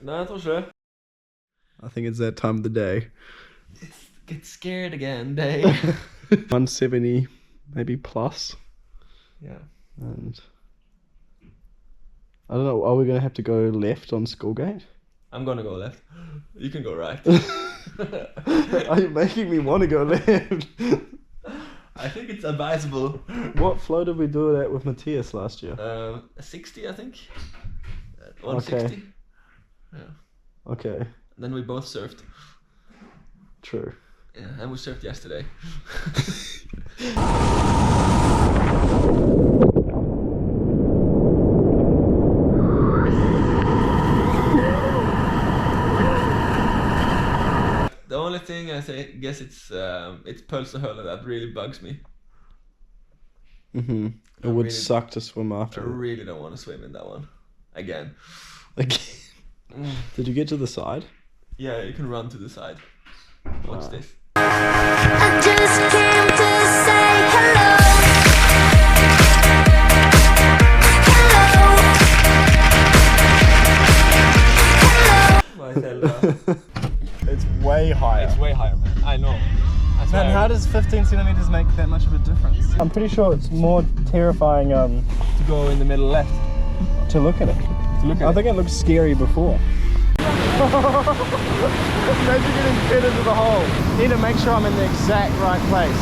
Nei, jeg tror ikke det. I think it's that time of the day. It's get scared again day. 170 maybe plus. Yeah. And I don't know, are we going to have to go left on Schoolgate? I'm gonna go left. You can go right. Are you making me want to go left? I think it's advisable. What flow did we do it at with Matthias last year? 60, I think. 160. Okay. Yeah. Okay. Then we both surfed. True. Yeah, and we surfed yesterday. The only thing I guess it's pølsehølet that really bugs me. It would suck to swim after. I really don't want to swim in that one again. Did you get to the side? Yeah, you can run to the side. Watch this. I just came to say hello. It's way higher. It's way higher, man. I know. Man, how does 15 centimeters make that much of a difference? I'm pretty sure it's more terrifying to go in the middle left. to look at it. I think it looked scary before. Imagine getting fed into the hole. Need to make sure I'm in the exact right place.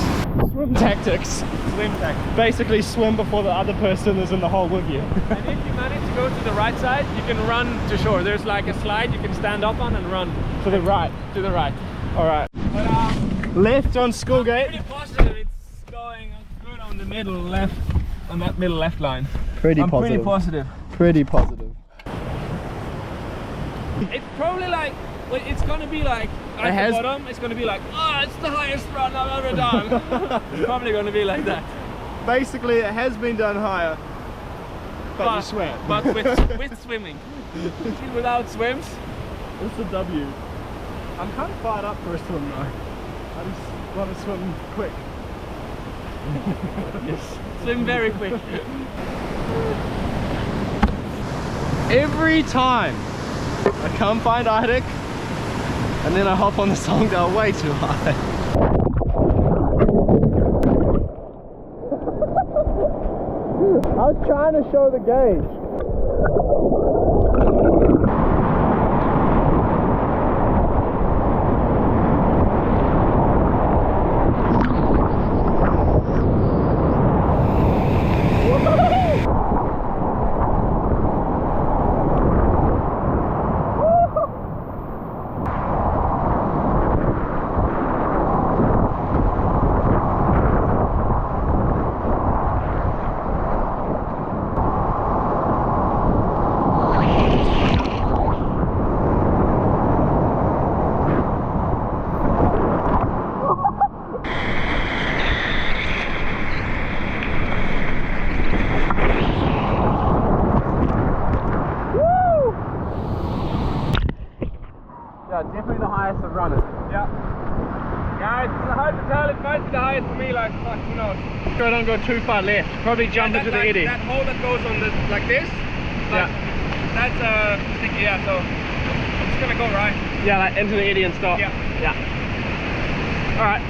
Swim tactics. Swim tactics. Basically swim before the other person is in the hole with you. And if you manage to go to the right side, you can run to shore. There's like a slide you can stand up on and run. To the right. To the right. Alright. But Left on Schoolgate. pretty positive it's going good on the middle left, on that middle left line. Pretty I'm positive. pretty positive. Pretty positive. It's probably like, well, it's gonna be like at the bottom. It's gonna be like, oh, it's the highest run I've ever done. It's probably gonna be like that. Basically, it has been done higher, but you swam. But with swimming. Without swims, It's a W. I'm kind of fired up for a swim though. I just want to swim quick. yes, swim very quick. Every time I come find Eirik and then I hop on the Sogndal way too high. I was trying to show the gauge. Definitely the highest I've run it. Yeah. Yeah, it's hard to tell. It might be the highest for me, like, fuck, who knows. Sure I don't go too far left. Probably jump into the eddy. That hole that goes on the, like this, like, that's sticky, yeah, so I'm just gonna go right. Yeah, like into the eddy and stop. Yeah. Yeah. Alright.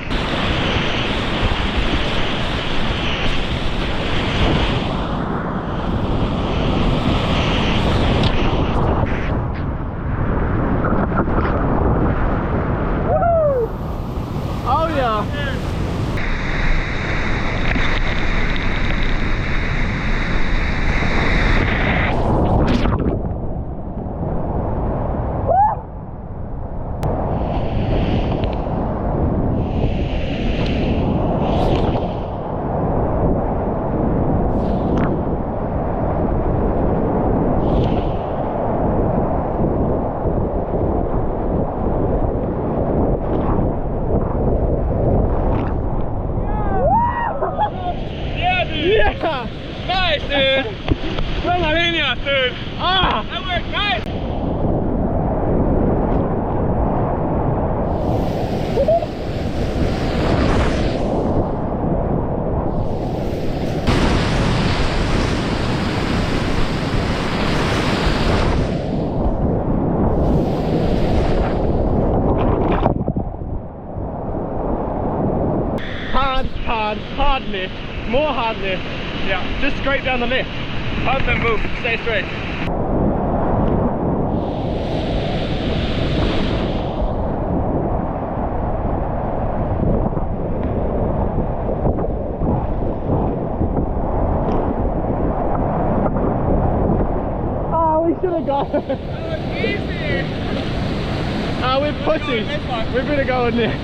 Oh yeah. hard lift, more hard lift. Yeah. Just straight down the lift. Up and move, stay straight. Oh, we should have gone. That was easy. Oh, we're pussies. We better go in there.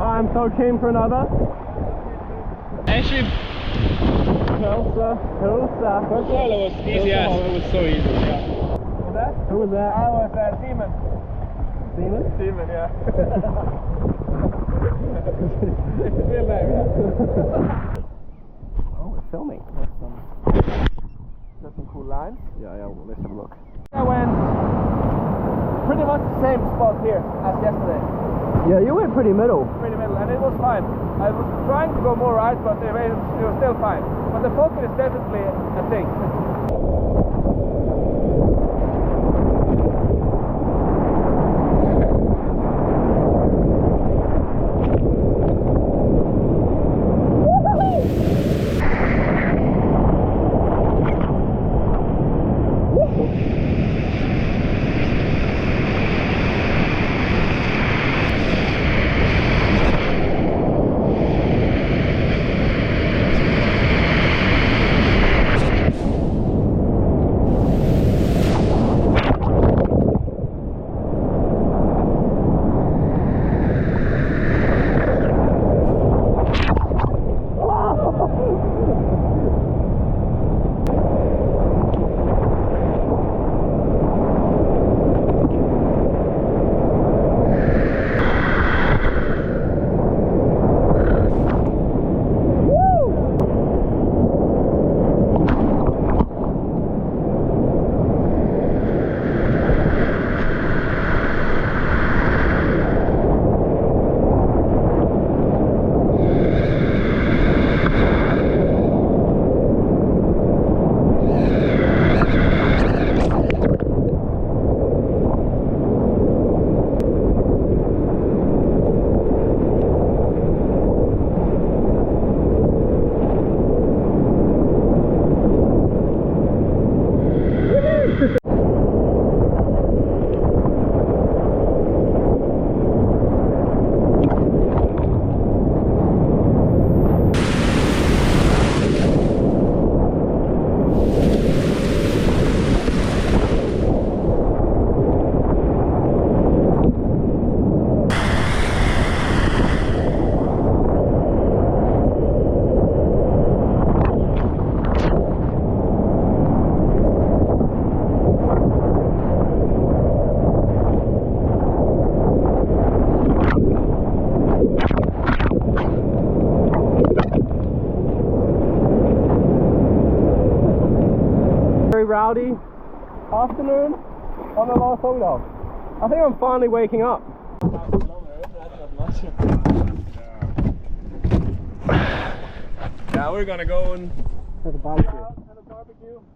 I'm so keen for another. Actually, closer. First of all, it was easy as. It was so easy. Yeah. Was that? Who was that? I was Seaman. Seaman? Seaman, yeah. It's a real name, yeah. Oh, we're filming. That's some cool lines. Yeah, well, let's have a look. I went pretty much the same spot here as yesterday. Yeah, you went pretty middle. Pretty middle, and it was fine. I was trying to go more right, but it was still fine. But the focus is definitely a thing. Rowdy afternoon on the last Sogndal. I think I'm finally waking up. Yeah, we're gonna go and have a barbecue.